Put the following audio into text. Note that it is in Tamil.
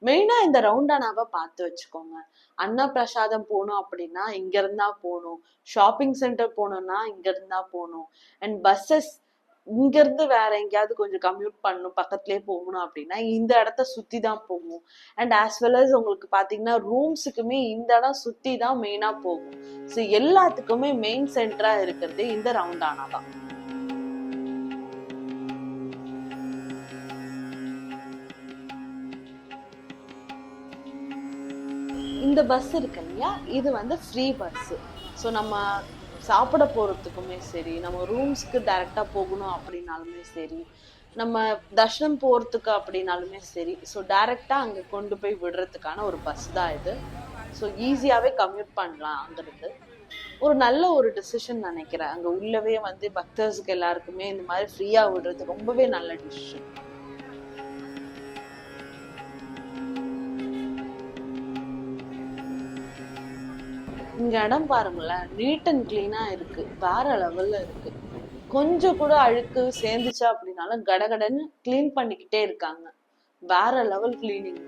மெயினா இந்த ரவுண்டானாவை பார்த்து வச்சுக்கோங்க. அன்னப்பிரசாதம் போகணும் அப்படின்னா இங்க இருந்தா போகணும், ஷாப்பிங் சென்டர் போகணும்னா இங்க இருந்தா போகணும், அண்ட் பஸ்ஸஸ் இங்க இருந்து வேற எங்கேயாவது கொஞ்சம் கம்யூட் பண்ணணும், பக்கத்துலயே போகணும் அப்படின்னா இந்த இடத்த சுத்தி தான் போகும். அண்ட் ஆஸ் வெல் அஸ் உங்களுக்கு பாத்தீங்கன்னா ரூம்ஸுக்குமே இந்த இடம் சுத்தி தான் மெயினா போகும். ஸோ எல்லாத்துக்குமே மெயின் சென்டரா இருக்கிறது இந்த ரவுண்டானா தான். இந்த பஸ் இருக்கு இல்லையா, இது வந்து ஃப்ரீ பஸ். ஸோ நம்ம சாப்பிட போறதுக்குமே சரி, நம்ம ரூம்ஸ்க்கு டைரக்டா போகணும் அப்படின்னாலுமே சரி, நம்ம தர்ஷனம் போறதுக்கு அப்படின்னாலுமே சரி, ஸோ டைரக்டா அங்க கொண்டு போய் விடுறதுக்கான ஒரு பஸ் தான் இது. ஸோ ஈஸியாவே கம்யூட் பண்ணலாம் அங்கிருந்து. ஒரு நல்ல ஒரு டிசிஷன் நினைக்கிறேன். அங்க உள்ளவே வந்து பக்தர்ஸ்க்கு எல்லாருக்குமே இந்த மாதிரி ஃப்ரீயா விடுறது ரொம்பவே நல்ல டிசிஷன். இங்க இடம் பாருங்களேன், நீட் அண்ட் கிளீனா இருக்கு, வேற லெவல்ல இருக்கு. கொஞ்சம் கூட அழுக்கு சேர்ந்துச்சா அப்படின்னாலும் கடகடன்னு கிளீன் பண்ணிக்கிட்டே இருக்காங்க. வேற லெவல் கிளீனிங்.